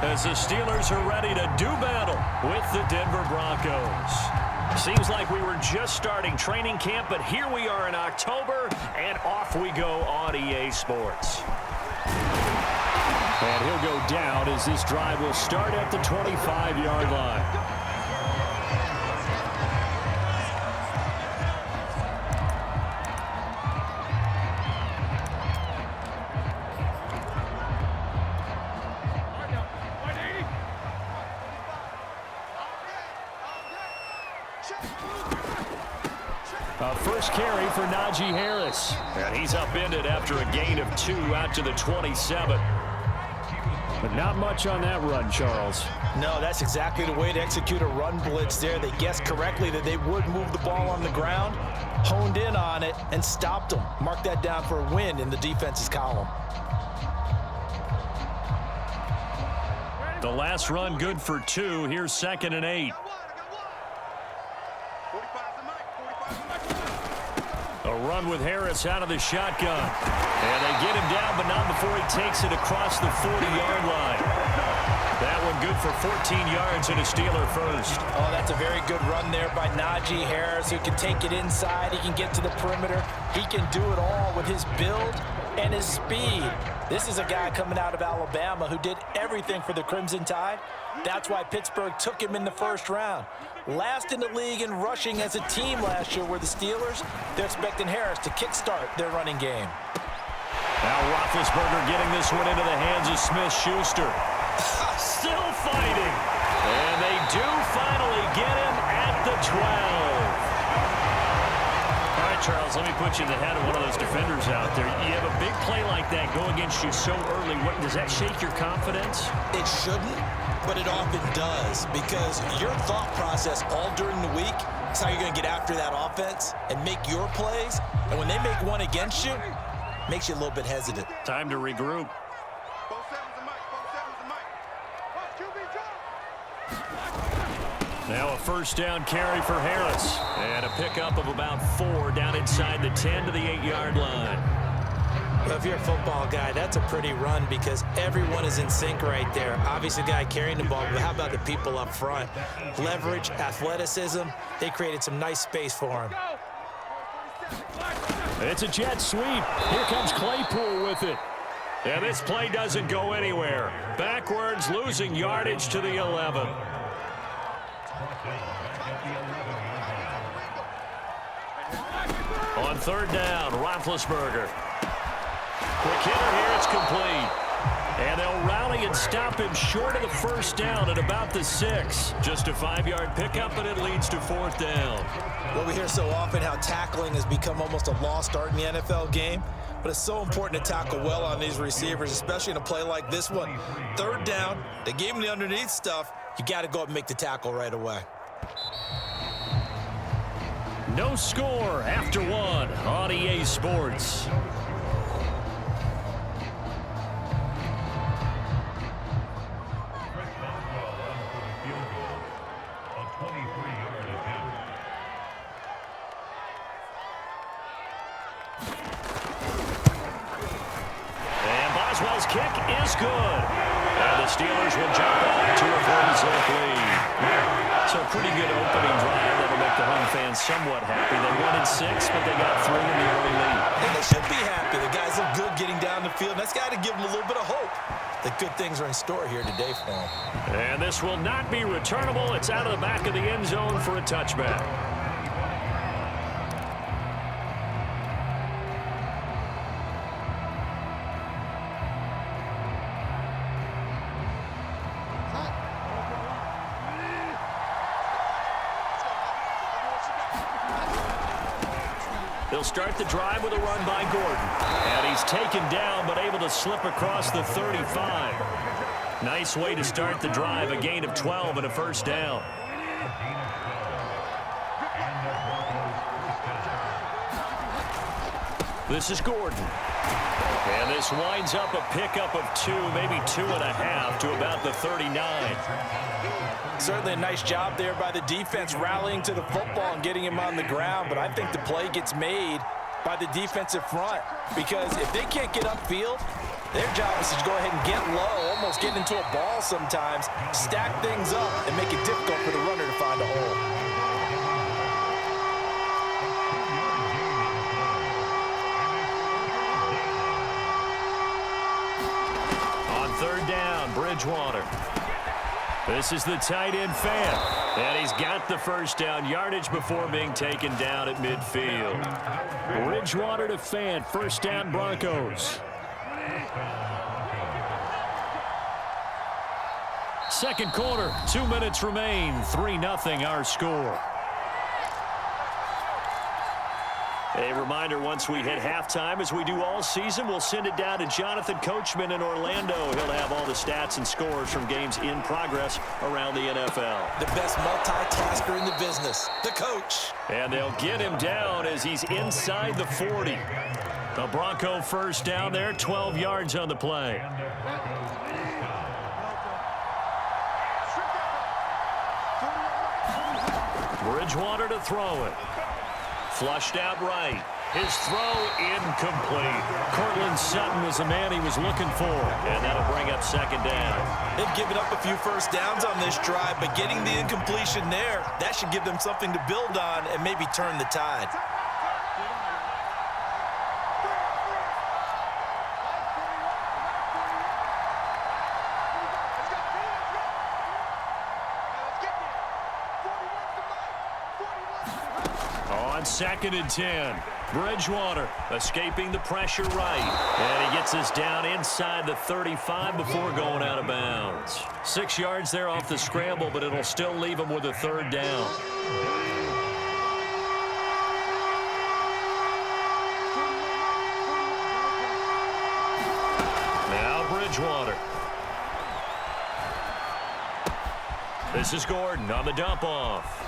as the Steelers are ready to do battle with the Denver Broncos. Seems like we were just starting training camp, but here we are in October, and off we go on EA Sports. And he'll go down as this drive will start at the 25-yard line. First carry for Najee Harris. And he's upended after a gain of 2 out to the 27. But not much on that run, Charles. No, that's exactly the way to execute a run blitz there. They guessed correctly that they would move the ball on the ground, honed in on it, and stopped them. Mark that down for a win in the defense's column. The last run good for 2. Here's 2nd and 8. A run with Harris out of the shotgun. And they get him down, but not before he takes it across the 40-yard line. That one good for 14 yards and a Steeler first. Oh, that's a very good run there by Najee Harris, who can take it inside. He can get to the perimeter. He can do it all with his build and his speed. This is a guy coming out of Alabama who did everything for the Crimson Tide. That's why Pittsburgh took him in the first round. Last in the league in rushing as a team last year were the Steelers. They're expecting Harris to kickstart their running game. Now Roethlisberger getting this one into the hands of Smith-Schuster. Still fighting. And they do finally get him at the 12. All right, Charles, let me put you in the head of one of those defenders out there. You have a big play like that go against you so early. Does that shake your confidence? It shouldn't, but it often does, because your thought process all during the week is how you're going to get after that offense and make your plays. And when they make one against you, it makes you a little bit hesitant. Time to regroup. Now a first down carry for Harris. And a pickup of about 4 down inside the 10 to the 8-yard line. Well, if you're a football guy, that's a pretty run because everyone is in sync right there. Obviously, the guy carrying the ball, but how about the people up front? Leverage, athleticism, they created some nice space for him. It's a jet sweep. Here comes Claypool with it. And this play doesn't go anywhere. Backwards, losing yardage to the 11. On 3rd down, Roethlisberger. Quick hitter here, it's complete. And they'll rally and stop him short of the first down at about the 6. Just a 5-yard pickup, and it leads to 4th down. Well, we hear so often how tackling has become almost a lost art in the NFL game. But it's so important to tackle well on these receivers, especially in a play like this one. 3rd down, they gave him the underneath stuff. You got to go up and make the tackle right away. No score after 1 on EA Sports. Boswell's kick is good. And the Steelers will jump up to a 40-zip lead. So a pretty good opening drive that'll make the home fans somewhat happy. They won in 6, but they got through in the early lead. And they should be happy. The guys look good getting down the field. That's got to give them a little bit of hope that good things are in store here today for them. And this will not be returnable. It's out of the back of the end zone for a touchback. They'll start the drive with a run by Gordon. And he's taken down, but able to slip across the 35. Nice way to start the drive, a gain of 12 and a first down. This is Gordon. And this winds up a pickup of 2, maybe 2.5 to about the 39. Certainly a nice job there by the defense rallying to the football and getting him on the ground, but I think the play gets made by the defensive front because if they can't get upfield, Their job is to go ahead and get low, almost get into a ball sometimes, stack things up, and make it difficult for the runner to find a hole. On third down, Bridgewater. This is the tight end fan, and he's got the first down yardage before being taken down at midfield. Bridgewater to fan, first down Broncos. Second quarter, 2 minutes remain, 3-0 our score. A reminder, once we hit halftime, as we do all season, we'll send it down to Jonathan Coachman in Orlando. He'll have all the stats and scores from games in progress around the NFL. The best multitasker in the business, the coach. And they'll get him down as he's inside the 40. The Bronco first down there, 12 yards on the play. Bridgewater to throw it. Flushed out right. His throw incomplete. Cortland Sutton was the man he was looking for, and that'll bring up second down. They've given up a few first downs on this drive, but getting the incompletion there, that should give them something to build on and maybe turn the tide. Second and 10. Bridgewater escaping the pressure right. And he gets us down inside the 35 before going out of bounds. 6 yards there off the scramble, but it'll still leave him with a third down. Now Bridgewater. This is Gordon on the dump off.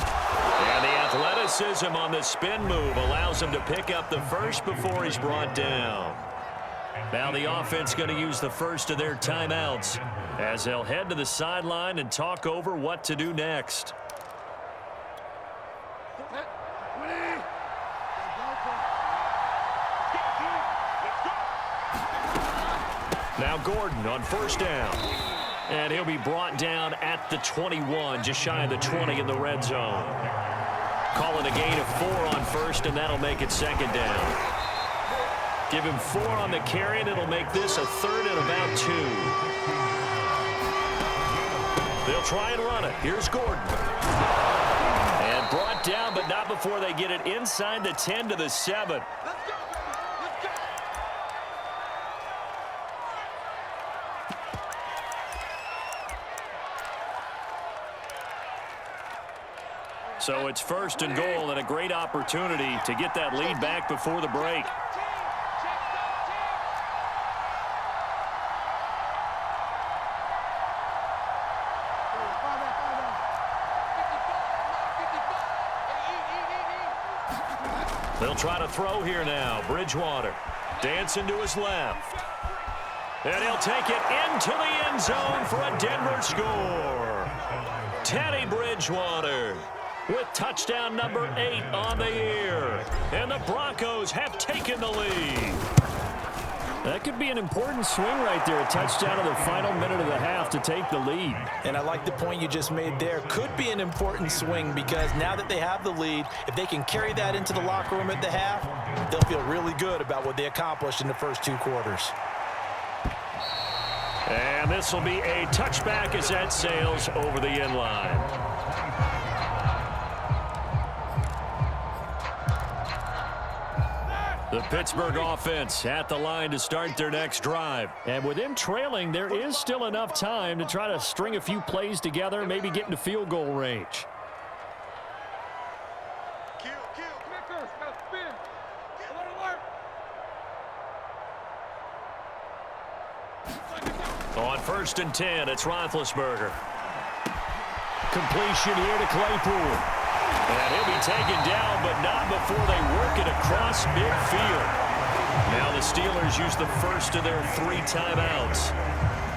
And the athleticism on the spin move allows him to pick up the first before he's brought down. Now the offense going to use the first of their timeouts as they'll head to the sideline and talk over what to do next. Now Gordon on first down. And he'll be brought down at the 21, just shy of the 20 in the red zone. Calling a gain of 4 on first, and that'll make it second down. Give him 4 on the carry, and it'll make this a third and about 2. They'll try and run it. Here's Gordon. And brought down, but not before they get it inside the 10 to the 7. So it's first and goal and a great opportunity to get that lead back before the break. They'll try to throw here now. Bridgewater dancing to his left. And he'll take it into the end zone for a Denver score. Teddy Bridgewater with touchdown number 8 on the year. And the Broncos have taken the lead. That could be an important swing right there. A touchdown in the final minute of the half to take the lead. And I like the point you just made there. Could be an important swing because now that they have the lead, if they can carry that into the locker room at the half, they'll feel really good about what they accomplished in the first 2 quarters. And this will be a touchback as that sails over the end line. The Pittsburgh offense at the line to start their next drive. And with them trailing, there is still enough time to try to string a few plays together, maybe get into field goal range. On first and 10, it's Roethlisberger. Completion here to Claypool. And he'll be taken down, but not before they work it across midfield. Now the Steelers use the first of their 3 timeouts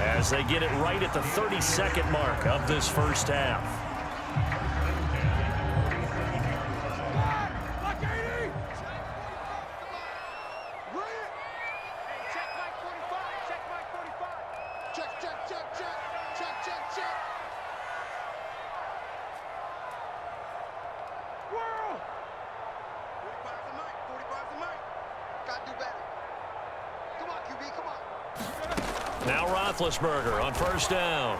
as they get it right at the 32nd mark of this first half. Now Roethlisberger on first down.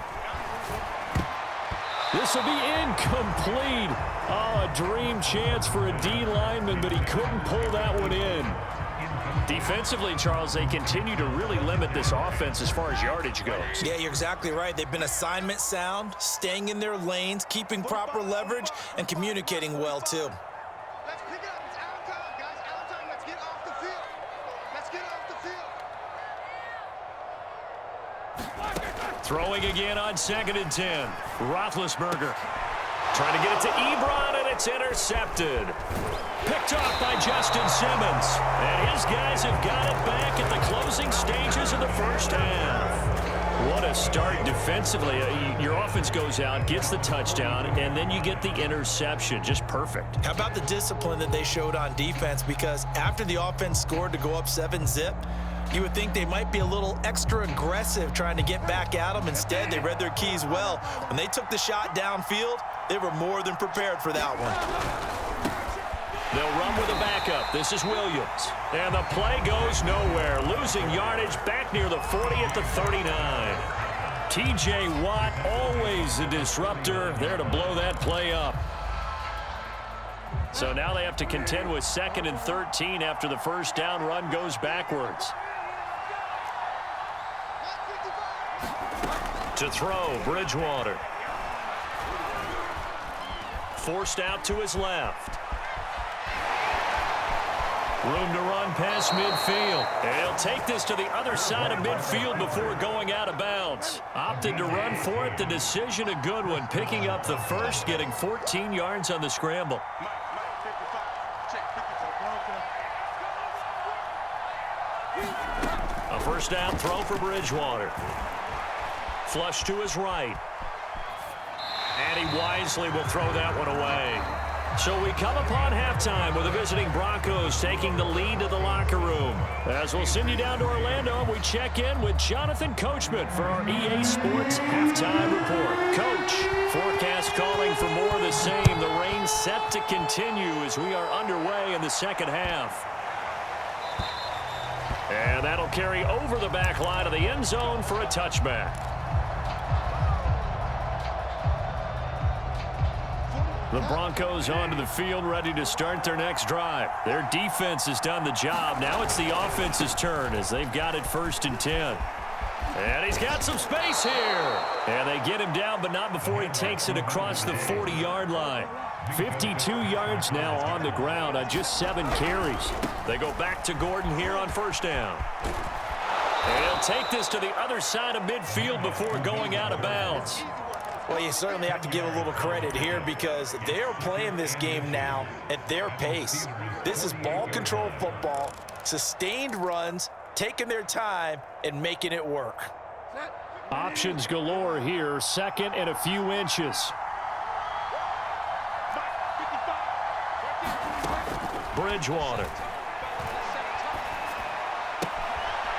This will be incomplete. Oh, a dream chance for a D lineman, but he couldn't pull that one in. Defensively, Charles, they continue to really limit this offense as far as yardage goes. Yeah, you're exactly right. They've been assignment sound, staying in their lanes, keeping proper leverage, and communicating well, too. Let's pick it up. It's our time, guys. Our time. Let's get off the field. Let's get off the field. Throwing again on 2nd and 10. Roethlisberger trying to get it to Ebron, and it's intercepted. Picked off by Justin Simmons. And his guys have got it back at the closing stages of the first half. What a start defensively. Your offense goes out, gets the touchdown, and then you get the interception. Just perfect. How about the discipline that they showed on defense? Because after the offense scored to go up 7-zip, you would think they might be a little extra aggressive trying to get back at them. Instead, they read their keys well. When they took the shot downfield, they were more than prepared for that one. They'll run with a backup. This is Williams. And the play goes nowhere. Losing yardage back near the 40 at the 39. T.J. Watt, always a disruptor, there to blow that play up. So now they have to contend with 2nd and 13 after the first down run goes backwards. To throw, Bridgewater. Forced out to his left. Room to run past midfield. And he'll take this to the other side of midfield before going out of bounds. Opted to run for it. The decision a good one. Picking up the first, getting 14 yards on the scramble. A first down throw for Bridgewater. Flush to his right. And he wisely will throw that one away. So we come upon halftime with the visiting Broncos taking the lead to the locker room. As we'll send you down to Orlando, we check in with Jonathan Coachman for our EA Sports Halftime Report. Coach, forecast calling for more of the same. The rain set to continue as we are underway in the second half. And that'll carry over the back line of the end zone for a touchback. The Broncos onto the field, ready to start their next drive. Their defense has done the job. Now it's the offense's turn as they've got it 1st and 10. And he's got some space here. And they get him down, but not before he takes it across the 40-yard line. 52 yards now on the ground on just 7 carries. They go back to Gordon here on first down. And he'll take this to the other side of midfield before going out of bounds. Well, you certainly have to give a little credit here because they're playing this game now at their pace. This is ball control football, sustained runs, taking their time and making it work. Options galore here, 2nd and a few inches. Bridgewater.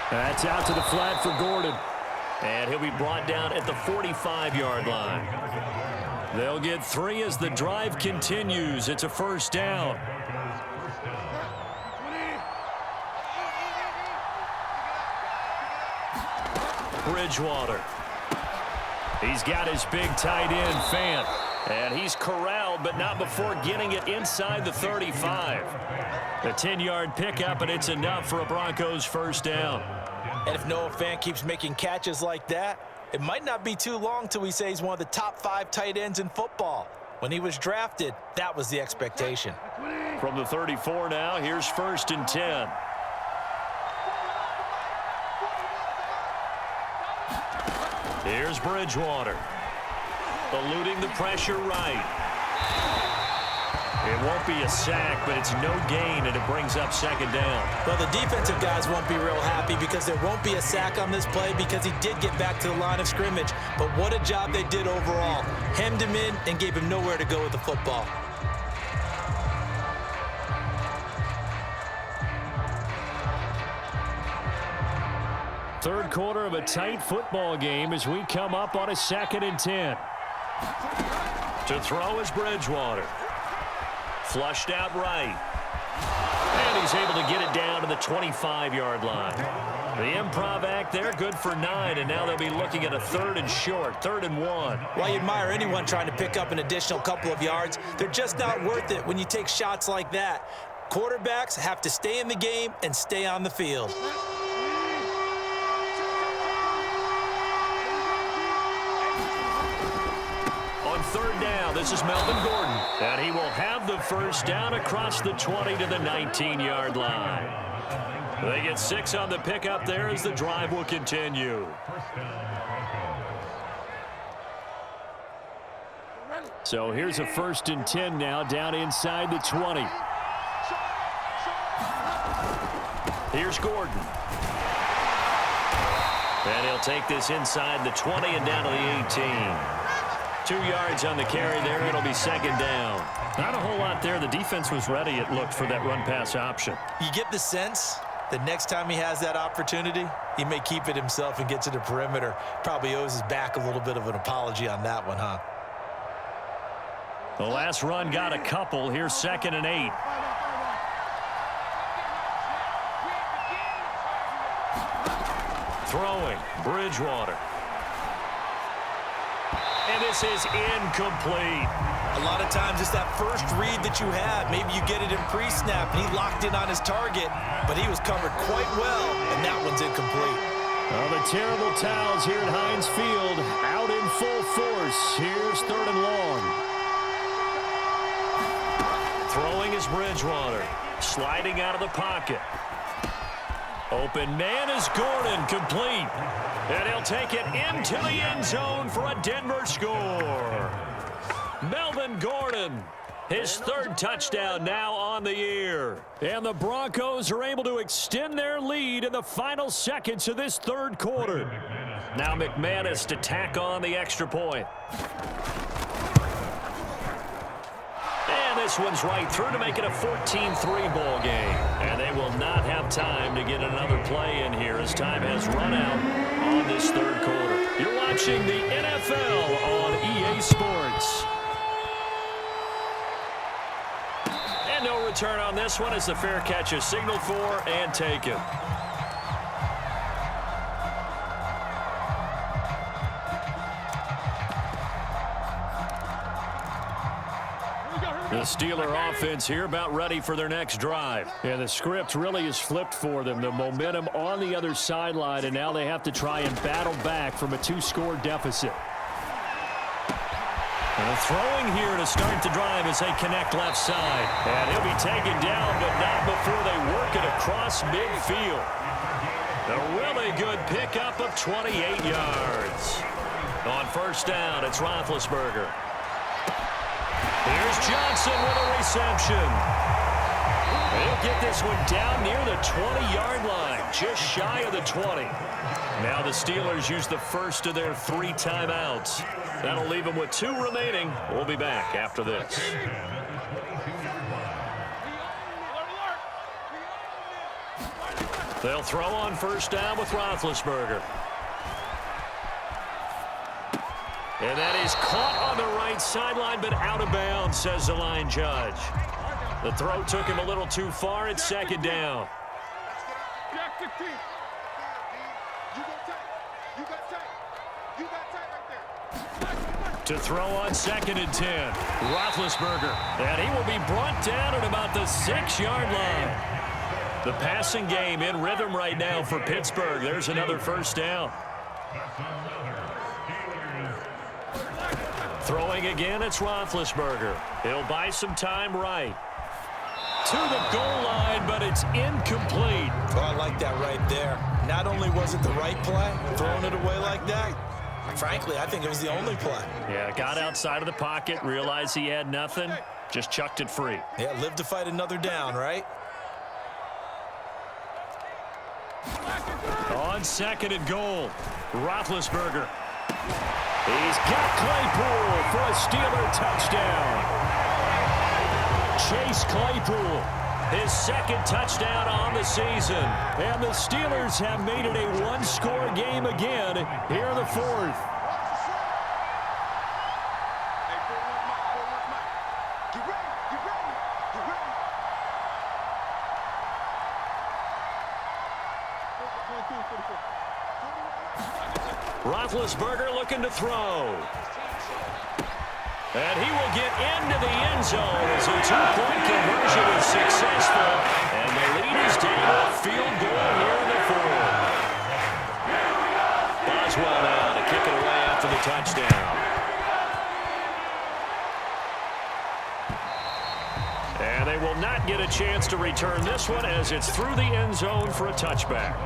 That's out to the flat for Gordon. And he'll be brought down at the 45-yard line. They'll get 3 as the drive continues. It's a first down. Bridgewater. He's got his big tight end, Fant. And he's corralled, but not before getting it inside the 35. A 10-yard pickup, and it's enough for a Broncos first down. And if Noah Fant keeps making catches like that, it might not be too long till we say he's one of the top 5 tight ends in football. When he was drafted, that was the expectation. From the 34 now, here's 1st and 10. Here's Bridgewater. Eluding the pressure right. It won't be a sack, but it's no gain, and it brings up 2nd down. Well, the defensive guys won't be real happy because there won't be a sack on this play because he did get back to the line of scrimmage. But what a job they did overall. Hemmed him in and gave him nowhere to go with the football. Third quarter of a tight football game as we come up on a 2nd and 10. To throw is Bridgewater. Flushed out right. And he's able to get it down to the 25-yard line. The improv act there, good for 9, and now they'll be looking at a 3rd and short, 3rd and 1. Well, you admire anyone trying to pick up an additional couple of yards. They're just not worth it when you take shots like that. Quarterbacks have to stay in the game and stay on the field. On 3rd down, this is Melvin Gordon, and he will have the first down across the 20 to the 19-yard line. They get 6 on the pickup there as the drive will continue. So here's a 1st and 10 now down inside the 20. Here's Gordon. And he'll take this inside the 20 and down to the 18. 2 yards on the carry there. It'll be 2nd down. Not a whole lot there. The defense was ready, it looked, for that run-pass option. You get the sense that next time he has that opportunity, he may keep it himself and get to the perimeter. Probably owes his back a little bit of an apology on that one, huh? The last run got a couple. Here's 2nd and 8. Throwing, Bridgewater. And this is incomplete. A lot of times it's that first read that you have. Maybe you get it in pre-snap, and he locked in on his target, but he was covered quite well, and that one's incomplete. Well, the terrible towels here at Heinz Field out in full force. Here's 3rd and long. Throwing is Bridgewater. Sliding out of the pocket. Open man is Gordon, complete. And he'll take it into the end zone for a Denver score. Melvin Gordon, his 3rd touchdown now on the year. And the Broncos are able to extend their lead in the final seconds of this 3rd quarter. Now McManus to tack on the extra point. And this one's right through to make it a 14-3 ball game. And they will not have time to get another play in here as time has run out on this 3rd quarter. You're watching the NFL on EA Sports. And no return on this one as the fair catch is signaled for and taken. The Steeler offense here about ready for their next drive. And the script really is flipped for them. The momentum on the other sideline, and now they have to try and battle back from a 2-score deficit. And throwing here to start the drive as they connect left side. And he'll be taken down, but not before they work it across midfield. A really good pickup of 28 yards. On 1st down, it's Roethlisberger. Here's Johnson with a reception. He'll get this one down near the 20-yard line, just shy of the 20. Now the Steelers use the first of their 3 timeouts. That'll leave them with 2 remaining. We'll be back after this. They'll throw on 1st down with Roethlisberger. And that is caught on the right sideline, but out of bounds, says the line judge. The throw took him a little too far. It's 2nd down. To throw on 2nd and 10. Roethlisberger. And he will be brought down at about the 6-yard line. The passing game in rhythm right now for Pittsburgh. There's another 1st down. Throwing again, it's Roethlisberger. He'll buy some time right. To the goal line, but it's incomplete. Oh, I like that right there. Not only was it the right play, throwing it away like that, frankly, I think it was the only play. Yeah, got outside of the pocket, realized he had nothing, just chucked it free. Yeah, live to fight another down, right? On 2nd and goal, Roethlisberger. He's got Claypool for a Steeler touchdown. Chase Claypool, his 2nd touchdown on the season. And the Steelers have made it a 1-score game again here in the 4th. Roethlisberger looking to throw. And he will get into the end zone as a two-point conversion is successful. And the lead is down. Field goal here in the fourth. Boswell now to kick it away after the touchdown. And they will not get a chance to return this one as it's through the end zone for a touchback.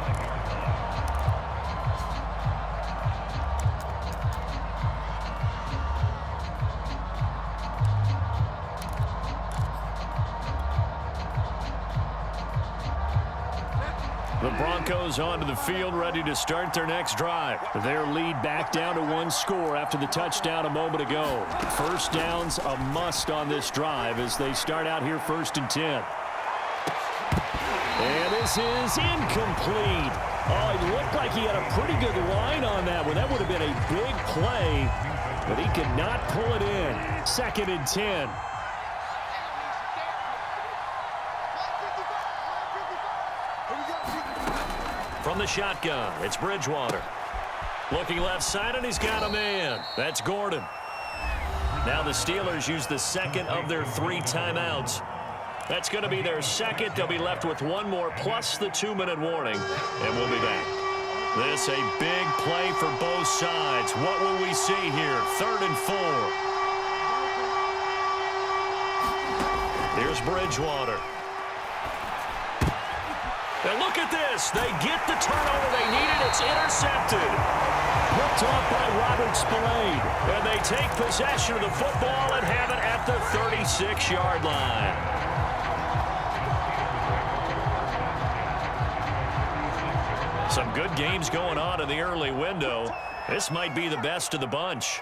The Broncos onto the field, ready to start their next drive. Their lead back down to one score after the touchdown a moment ago. First down's a must on this drive as they start out here 1st and 10. And this is incomplete. Oh, it looked like he had a pretty good line on that one. That would have been a big play, but he could not pull it in. 2nd and 10. From the shotgun, it's Bridgewater. Looking left side, and he's got a man. That's Gordon. Now the Steelers use the second of their 3 timeouts. That's going to be their second. They'll be left with one more plus the 2-minute warning, and we'll be back. This a big play for both sides. What will we see here? 3rd and 4. Here's Bridgewater. And look at this. They get the turnover they needed. It's intercepted. Picked off by Robert Spillane. And they take possession of the football and have it at the 36-yard line. Some good games going on in the early window. This might be the best of the bunch.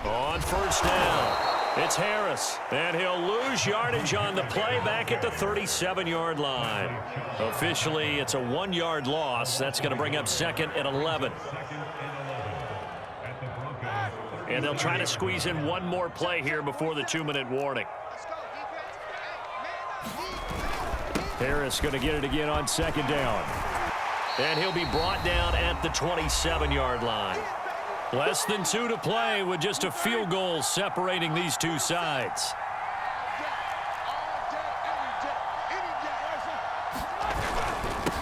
On 1st down. It's Harris, and he'll lose yardage on the play back at the 37-yard line. Officially, it's a 1-yard loss. That's going to bring up 2nd and 11. And they'll try to squeeze in one more play here before the 2-minute warning. Harris going to get it again on 2nd down. And he'll be brought down at the 27-yard line. Less than 2 to play with just a field goal separating these two sides.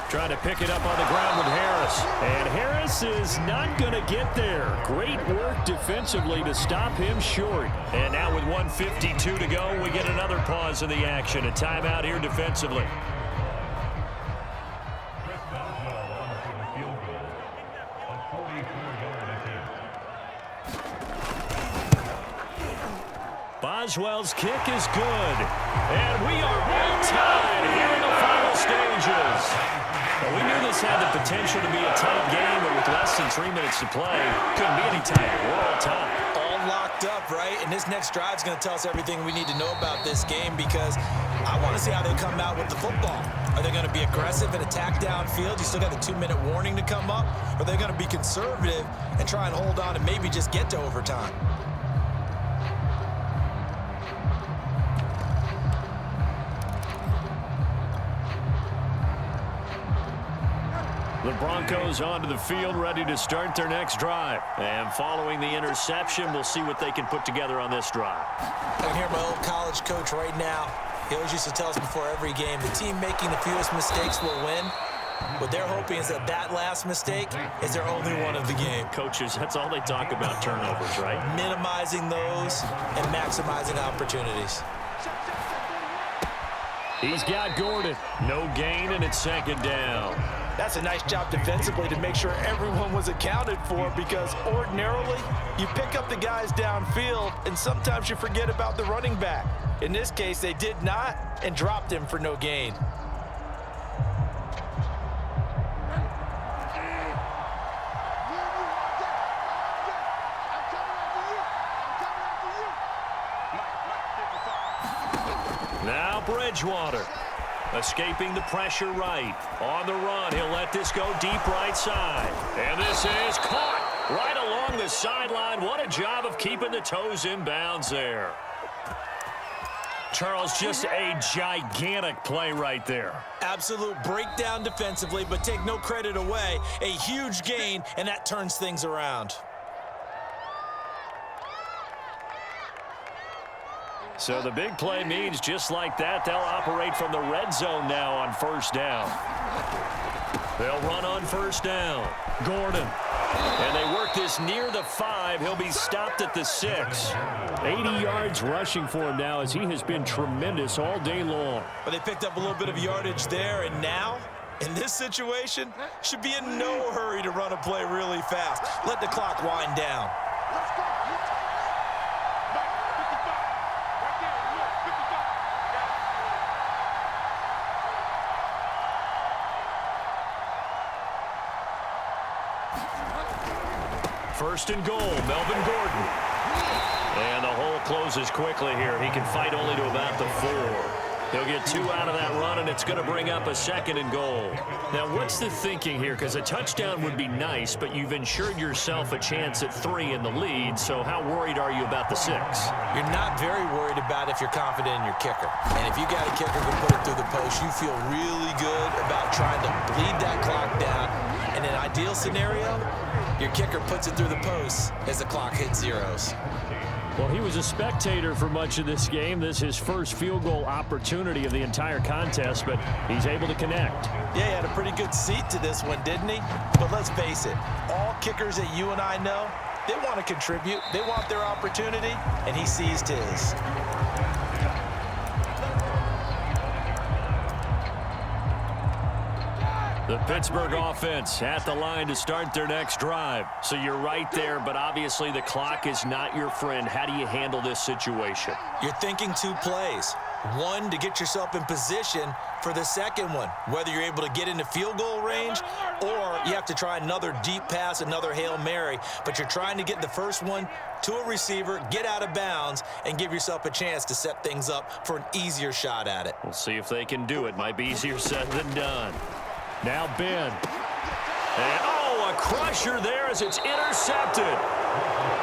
Trying to pick it up on the ground with Harris. And Harris is not going to get there. Great work defensively to stop him short. And now with 1:52 to go, we get another pause in the action. A timeout here defensively. Boswell's kick is good. And we are all tied here in the final stages. Well, we knew this had the potential to be a tight game, but with less than 3 minutes to play, couldn't be any tighter. We're all tied. All locked up, right? And this next drive is going to tell us everything we need to know about this game because I want to see how they come out with the football. Are they going to be aggressive and attack downfield? You still got the 2-minute warning to come up? Or are they going to be conservative and try and hold on and maybe just get to overtime? The Broncos onto the field, ready to start their next drive. And following the interception, we'll see what they can put together on this drive. I can hear my old college coach right now. He always used to tell us before every game, the team making the fewest mistakes will win. What they're hoping is that that last mistake is their only one of the game. Coaches, that's all they talk about, turnovers, right? Minimizing those and maximizing opportunities. He's got Gordon. No gain, and it's 2nd down. That's a nice job defensively to make sure everyone was accounted for because ordinarily you pick up the guys downfield and sometimes you forget about the running back. In this case, they did not and dropped him for no gain. Now Bridgewater. Escaping the pressure right. On the run, he'll let this go deep right side. And this is caught right along the sideline. What a job of keeping the toes in bounds there. Charles, just a gigantic play right there. Absolute breakdown defensively, but take no credit away. A huge gain, and that turns things around. So the big play means just like that, they'll operate from the red zone now on first down. They'll run on first down. Gordon. And they work this near the 5. He'll be stopped at the 6. 80 yards rushing for him now as he has been tremendous all day long. But they picked up a little bit of yardage there, and now, in this situation, should be in no hurry to run a play really fast. Let the clock wind down. Let's go. Back, 55. Right there. Look, 55. First and goal, Melvin Gordon. And the hole closes quickly here. He can fight only to about the 4. He'll get 2 out of that run, and it's going to bring up a second and goal. Now, what's the thinking here? Because a touchdown would be nice, but you've ensured yourself a chance at 3 in the lead, so how worried are you about the 6? You're not very worried about if you're confident in your kicker. And if you got a kicker who put it through the post, you feel really good about trying to bleed that clock down. In an ideal scenario, your kicker puts it through the post as the clock hits zeros. Well, he was a spectator for much of this game. This is his first field goal opportunity of the entire contest, but he's able to connect. Yeah, he had a pretty good seat to this one, didn't he? But let's face it, all kickers that you and I know, they want to contribute. They want their opportunity, and he seized his. The Pittsburgh offense at the line to start their next drive. So you're right there, but obviously the clock is not your friend. How do you handle this situation? You're thinking 2 plays. One, to get yourself in position for the second one, whether you're able to get into field goal range or you have to try another deep pass, another Hail Mary. But you're trying to get the first one to a receiver, get out of bounds, and give yourself a chance to set things up for an easier shot at it. We'll see if they can do it. Might be easier said than done. Now Ben. And, oh, a crusher there as it's intercepted.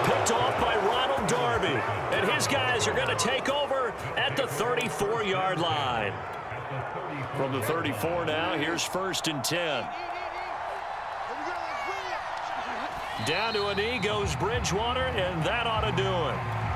Picked off by Ronald Darby. And his guys are going to take over at the 34-yard line. From the 34 now, here's first and 10. Down to a knee goes Bridgewater, and that ought to do it.